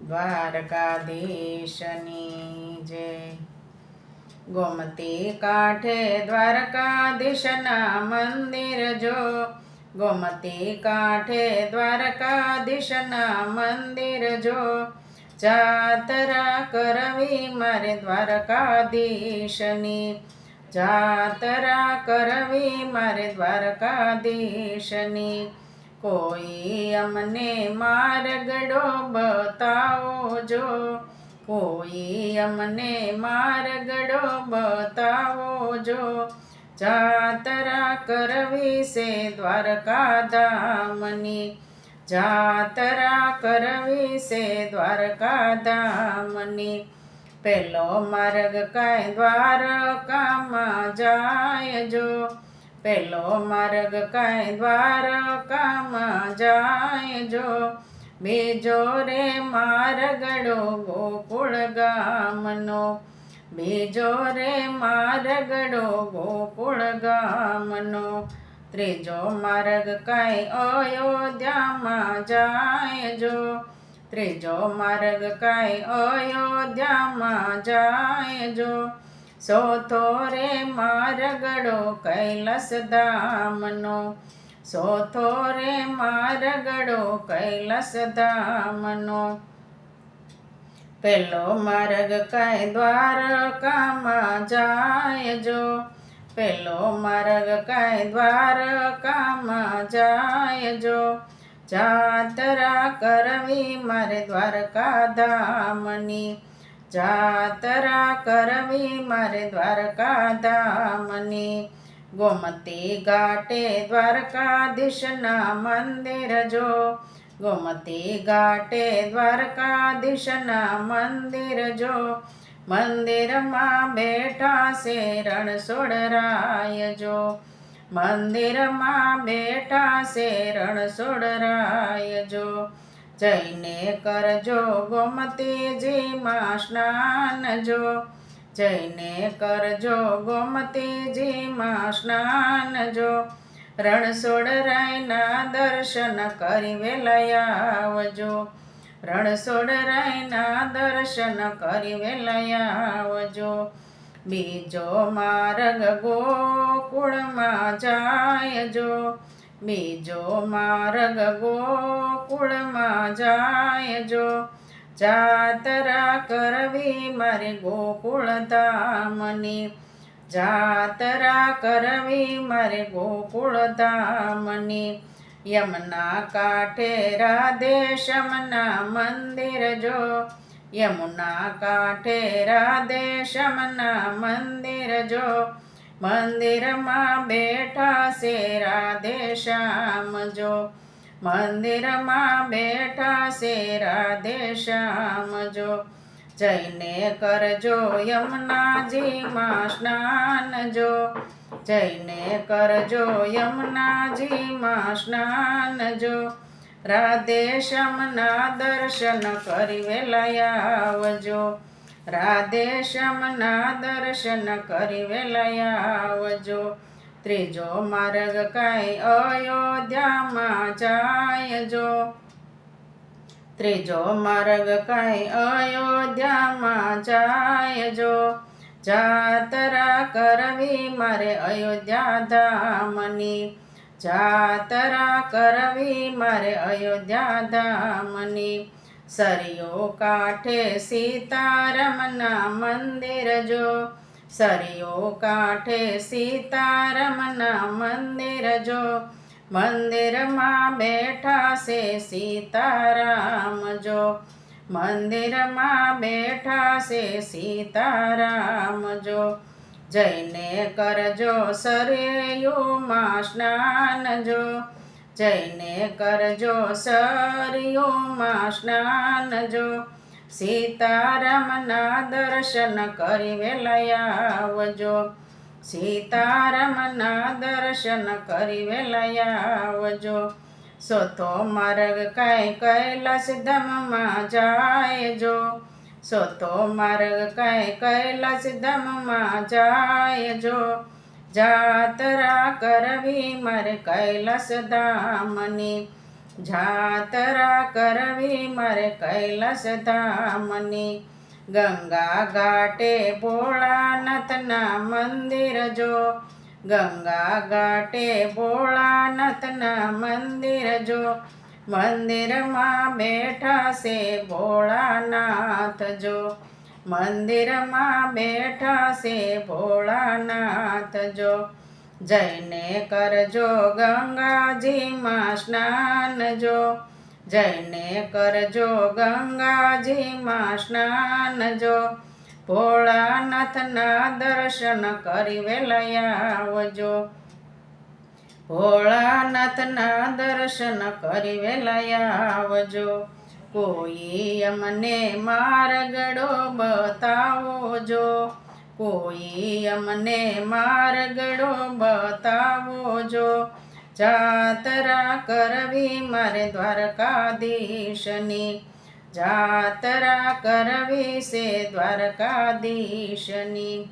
દ્વારકાધીશની જય। ગોમતી કાંઠે દ્વારકાધીશના મંદિર જો, ગોમતી કાંઠે દ્વારકાધીશના મંદિર જો, જાતરા કરવી મારે દ્વારકાધીશની, જાતરા કરવી મારે દ્વારકાધીશની। કોઈ અમને માર્ગડો બતાવો જો, કોઈ અમને માર્ગડો બતાવો જો, જાતરા કરવી છે દ્વારકાધામની, જાતરા કરવી છે દ્વારકાધામની। પેલો માર્ગ કાંઈ દ્વારકામાં જાય જો, પેલો માર્ગ કાંઈ દ્વારકામાં જાય જો, બીજો રે માર્ગડો ગોકુળ ગામનો, બીજો રે માર્ગડો ગોકુળ ગામનો। ત્રીજો માર્ગ કાંઈ અયોધ્યામાં જાય જો, ત્રીજો માર્ગ કાંઈ અયોધ્યામાં જાય જો, ચોથો રે માર્ગડો કૈલાસ ધામનો, ચોથો રે માર્ગડો કૈલાસ ધામનો। પેલો માર્ગ કાંઈ દ્વારકામાં જાય જો, પેલો માર્ગ કાંઈ દ્વારકામાં જાય જો, જાતરા કરવી મારે દ્વારકાધામની, જાતરા કરવી મારે દ્વારકાધામની। ગોમતી ઘાટે દ્વારકાધીશના મંદિર જો, ગોમતી ઘાટે દ્વારકાધીશના મંદિર જો, મંદિરમાં બેઠા છે રણછોડરાય જો, મંદિરમાં બેઠા છે રણછોડરાય જો। જઈને કરજો ગોમતીજીમાં સ્નાન જો, જઈને કરજો ગોમતીજીમાં સ્નાન જો, રણછોડરાયના દર્શન કરી વેલા આવજો, રણછોડરાયના દર્શન કરી વેલા આવજો। બીજો માર્ગ ગોકુળમાં જાય જો, બીજો માર્ગ ગોકુળમાં જાય જો, જાતરા કરવી મારે ગોકુળ ધામની, જાતરા કરવી મારે ગોકુળ ધામની। યમુના કાંઠે રાધેશ્યામના મંદિર જો, યમુના કાંઠે રાધેશ્યામના મંદિર જો, મંદિરમાં બેઠા છે રાધેશ્યામ જો, મંદિરમાં બેઠા છે રાધેશ્યામ જો। જઈને કરજો યમુનાજીમાં સ્નાન જો, જઈને કરજો યમુનાજીમાં સ્નાન જો, રાધેશ્યામના દર્શન કરી વેલા આવજો, રાધેશ્યામના દર્શન કરી વેલા આવજો। ત્રીજો માર્ગ કાંઈ અયોધ્યામાં જાય જો, ત્રીજો માર્ગ કાંઈ અયોધ્યામાં જાય જો, જાતરા કરવી મારે અયોધ્યા ધામની, જાતરા કરવી મારે અયોધ્યા ધામની। સરયુ કાંઠે સીતારામના મંદિર જો, સરયુ કાંઠે સીતારામના મંદિર જો, મંદિરમાં બેઠા છે સીતારામ જો, મંદિરમાં બેઠા છે સીતારામ જો। જઈને કરજો સરયુમાં સ્નાન જો, જઈને કરજો સરયુમાં સ્નાન જો, સીતારામના દર્શન કરી વેલા આવજો, સીતારામના દર્શન કરી વેલા આવજો। ચોથો માર્ગ કાંઈ કૈલાસ ધામમાં જાય જો, ચોથો માર્ગ કાંઈ કૈલાસ ધામમાં જાય જો, જાતરા કરવી મારે કૈલાસ ધામની, જાતરા કરવી મારે કૈલાસ ધામની ગંગા ઘાટે ભોળાનાથના મંદિર જો ગંગા ઘાટે ભોળાનાથના મંદિર જો મંદિરમાં બેઠા છે ભોળાનાથ જો મંદિરમાં બેઠા છે ભોળાનાથ જો જઈને કરજો ગંગાજીમાં સ્નાન જો જઈને કરજો ગંગાજીમાં સ્નાન જો ભોળાનાથના દર્શન કરી વેલા આવજો ભોળાનાથના દર્શન કરી વેલા આવજો કોઈ અમને માર્ગડો બતાવજો કોઈ અમને માર્ગડો બતાવજો જાતરા કરવી મારે દ્વારકાધીશની જાતરા કરવી છે દ્વારકાધીશની